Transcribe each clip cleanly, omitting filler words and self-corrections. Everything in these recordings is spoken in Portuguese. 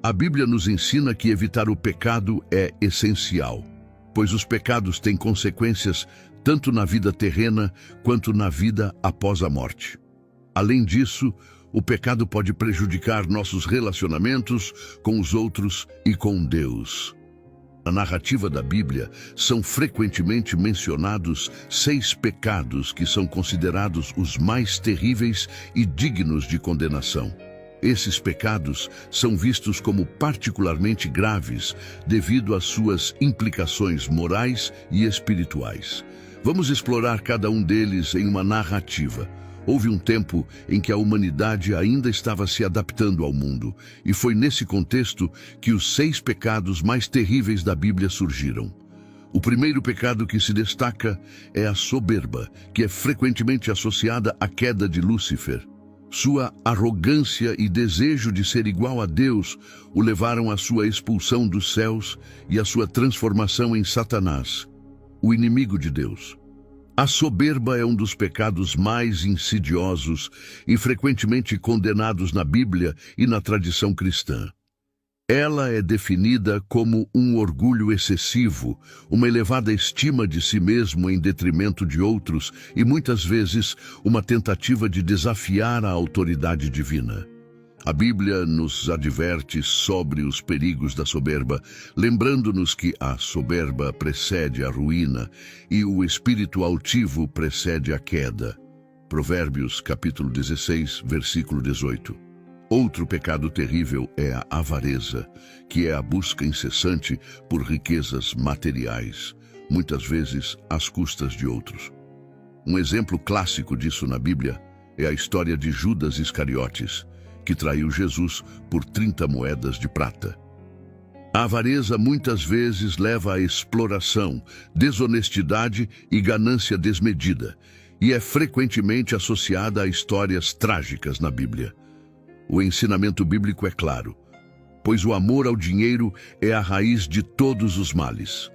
A Bíblia nos ensina que evitar o pecado é essencial, pois os pecados têm consequências tanto na vida terrena quanto na vida após a morte. Além disso, o pecado pode prejudicar nossos relacionamentos com os outros e com Deus. Na narrativa da Bíblia, são frequentemente mencionados 6 pecados que são considerados os mais terríveis e dignos de condenação. Esses pecados são vistos como particularmente graves devido às suas implicações morais e espirituais. Vamos explorar cada um deles em uma narrativa. Houve um tempo em que a humanidade ainda estava se adaptando ao mundo, e foi nesse contexto que os 6 pecados mais terríveis da Bíblia surgiram. O primeiro pecado que se destaca é a soberba, que é frequentemente associada à queda de Lúcifer. Sua arrogância e desejo de ser igual a Deus o levaram à sua expulsão dos céus e à sua transformação em Satanás, o inimigo de Deus. A soberba é um dos pecados mais insidiosos e frequentemente condenados na Bíblia e na tradição cristã. Ela é definida como um orgulho excessivo, uma elevada estima de si mesmo em detrimento de outros e, muitas vezes, uma tentativa de desafiar a autoridade divina. A Bíblia nos adverte sobre os perigos da soberba, lembrando-nos que a soberba precede a ruína e o espírito altivo precede a queda. Provérbios, capítulo 16, versículo 18. Outro pecado terrível é a avareza, que é a busca incessante por riquezas materiais, muitas vezes às custas de outros. Um exemplo clássico disso na Bíblia é a história de Judas Iscariotes, que traiu Jesus por 30 moedas de prata. A avareza muitas vezes leva à exploração, desonestidade e ganância desmedida, e é frequentemente associada a histórias trágicas na Bíblia. O ensinamento bíblico é claro, pois o amor ao dinheiro é a raiz de todos os males.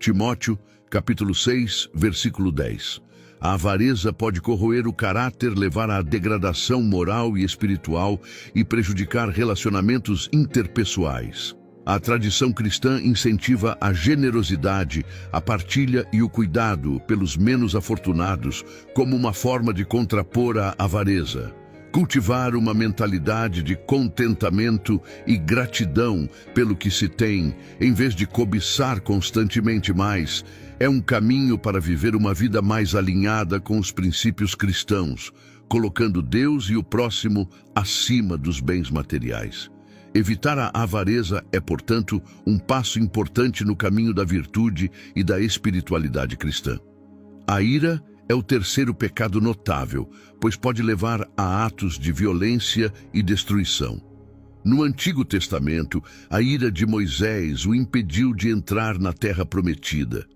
Timóteo, capítulo 6, versículo 10. A avareza pode corroer o caráter, levar à degradação moral e espiritual e prejudicar relacionamentos interpessoais. A tradição cristã incentiva a generosidade, a partilha e o cuidado pelos menos afortunados como uma forma de contrapor a avareza. Cultivar uma mentalidade de contentamento e gratidão pelo que se tem, em vez de cobiçar constantemente mais, é um caminho para viver uma vida mais alinhada com os princípios cristãos, colocando Deus e o próximo acima dos bens materiais. Evitar a avareza é, portanto, um passo importante no caminho da virtude e da espiritualidade cristã. A ira é o terceiro pecado notável, pois pode levar a atos de violência e destruição. No Antigo Testamento, a ira de Moisés o impediu de entrar na terra prometida.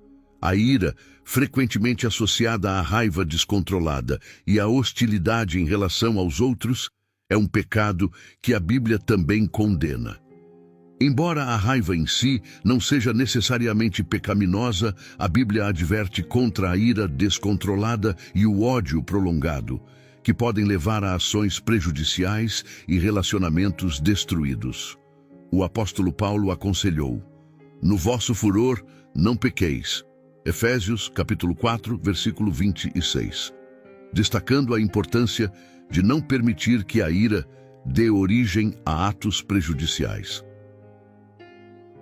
A ira, frequentemente associada à raiva descontrolada e à hostilidade em relação aos outros, é um pecado que a Bíblia também condena. Embora a raiva em si não seja necessariamente pecaminosa, a Bíblia adverte contra a ira descontrolada e o ódio prolongado, que podem levar a ações prejudiciais e relacionamentos destruídos. O apóstolo Paulo aconselhou: "No vosso furor, não pequeis." Efésios, capítulo 4, versículo 26. Destacando a importância de não permitir que a ira dê origem a atos prejudiciais.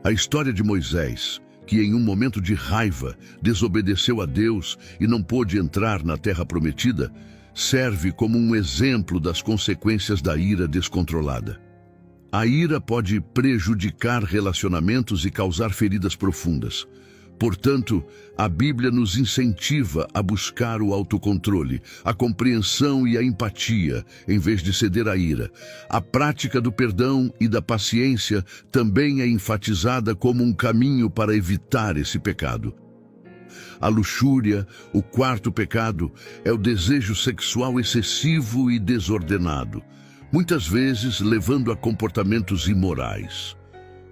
A história de Moisés, que em um momento de raiva desobedeceu a Deus e não pôde entrar na terra prometida, serve como um exemplo das consequências da ira descontrolada. A ira pode prejudicar relacionamentos e causar feridas profundas. Portanto, a Bíblia nos incentiva a buscar o autocontrole, a compreensão e a empatia, em vez de ceder à ira. A prática do perdão e da paciência também é enfatizada como um caminho para evitar esse pecado. A luxúria, o quarto pecado, é o desejo sexual excessivo e desordenado, muitas vezes levando a comportamentos imorais.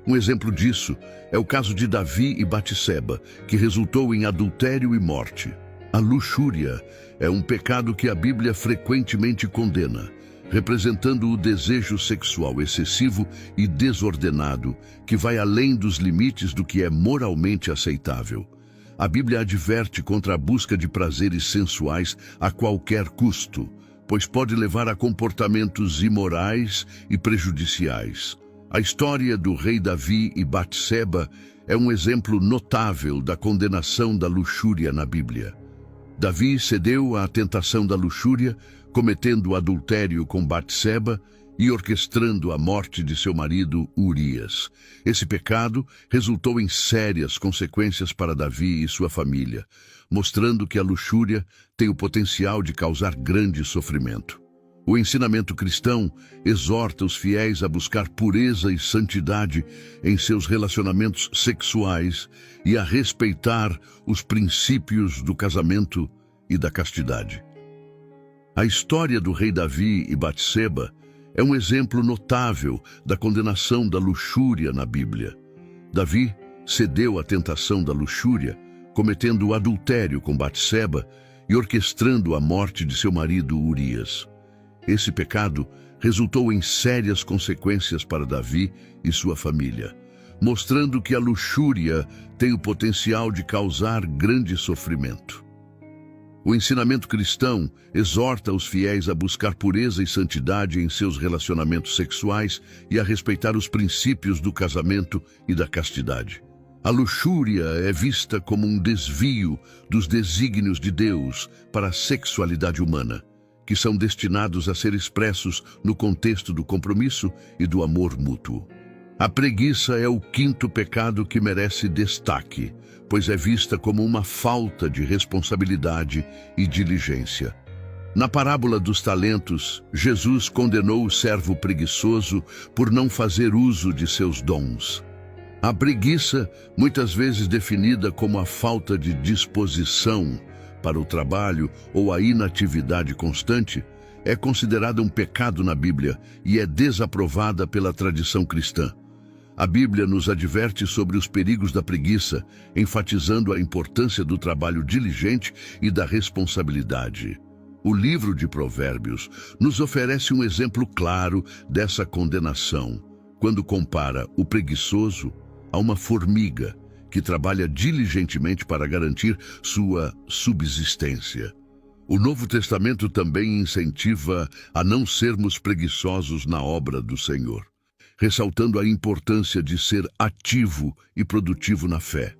Um exemplo disso é o caso de Davi e Batseba, que resultou em adultério e morte. A luxúria é um pecado que a Bíblia frequentemente condena. representando o desejo sexual excessivo e desordenado, que vai além dos limites do que é moralmente aceitável. A Bíblia adverte contra a busca de prazeres sensuais a qualquer custo, pois pode levar a comportamentos imorais e prejudiciais. A história do rei Davi e Batseba é um exemplo notável da condenação da luxúria na Bíblia. Davi cedeu à tentação da luxúria, cometendo adultério com Batseba e orquestrando a morte de seu marido Urias. Esse pecado resultou em sérias consequências para Davi e sua família, mostrando que a luxúria tem o potencial de causar grande sofrimento. O ensinamento cristão exorta os fiéis a buscar pureza e santidade em seus relacionamentos sexuais e a respeitar os princípios do casamento e da castidade. A história do rei Davi e Batseba é um exemplo notável da condenação da luxúria na Bíblia. Davi cedeu à tentação da luxúria, cometendo adultério com Batseba e orquestrando a morte de seu marido Urias. Esse pecado resultou em sérias consequências para Davi e sua família, mostrando que a luxúria tem o potencial de causar grande sofrimento. O ensinamento cristão exorta os fiéis a buscar pureza e santidade em seus relacionamentos sexuais e a respeitar os princípios do casamento e da castidade. A luxúria é vista como um desvio dos desígnios de Deus para a sexualidade humana, que são destinados a ser expressos no contexto do compromisso e do amor mútuo. A preguiça é o quinto pecado que merece destaque, pois é vista como uma falta de responsabilidade e diligência. Na parábola dos talentos, Jesus condenou o servo preguiçoso por não fazer uso de seus dons. A preguiça, muitas vezes definida como a falta de disposição para o trabalho ou a inatividade constante, é considerada um pecado na Bíblia e é desaprovada pela tradição cristã. A Bíblia nos adverte sobre os perigos da preguiça, enfatizando a importância do trabalho diligente e da responsabilidade. O livro de Provérbios nos oferece um exemplo claro dessa condenação, quando compara o preguiçoso a uma formiga que trabalha diligentemente para garantir sua subsistência. O Novo Testamento também incentiva a não sermos preguiçosos na obra do Senhor, ressaltando a importância de ser ativo e produtivo na fé.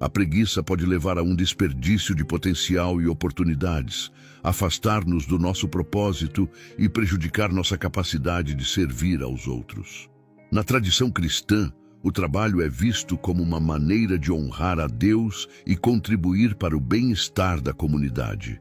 A preguiça pode levar a um desperdício de potencial e oportunidades, afastar-nos do nosso propósito e prejudicar nossa capacidade de servir aos outros. Na tradição cristã, o trabalho é visto como uma maneira de honrar a Deus e contribuir para o bem-estar da comunidade.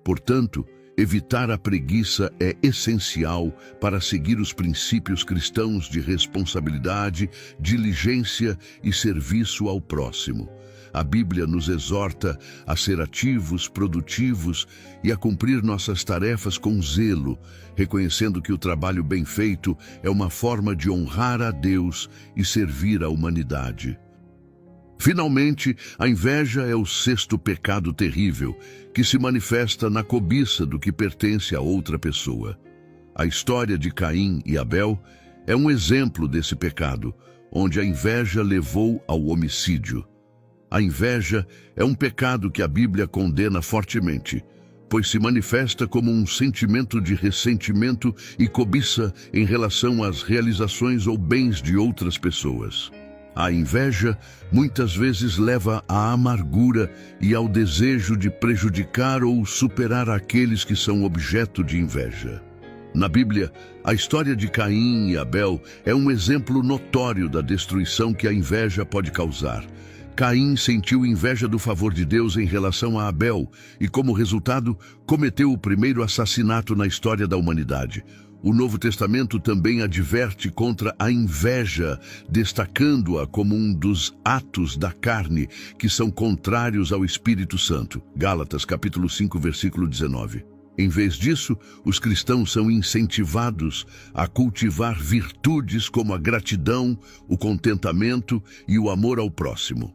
Portanto, evitar a preguiça é essencial para seguir os princípios cristãos de responsabilidade, diligência e serviço ao próximo. A Bíblia nos exorta a ser ativos, produtivos e a cumprir nossas tarefas com zelo, reconhecendo que o trabalho bem feito é uma forma de honrar a Deus e servir à humanidade. Finalmente, a inveja é o sexto pecado terrível, que se manifesta na cobiça do que pertence a outra pessoa. A história de Caim e Abel é um exemplo desse pecado, onde a inveja levou ao homicídio. A inveja é um pecado que a Bíblia condena fortemente, pois se manifesta como um sentimento de ressentimento e cobiça em relação às realizações ou bens de outras pessoas. A inveja muitas vezes leva à amargura e ao desejo de prejudicar ou superar aqueles que são objeto de inveja. Na Bíblia, a história de Caim e Abel é um exemplo notório da destruição que a inveja pode causar. Caim sentiu inveja do favor de Deus em relação a Abel e, como resultado, cometeu o primeiro assassinato na história da humanidade. O Novo Testamento também adverte contra a inveja, destacando-a como um dos atos da carne que são contrários ao Espírito Santo. Gálatas, capítulo 5, versículo 19. Em vez disso, os cristãos são incentivados a cultivar virtudes como a gratidão, o contentamento e o amor ao próximo.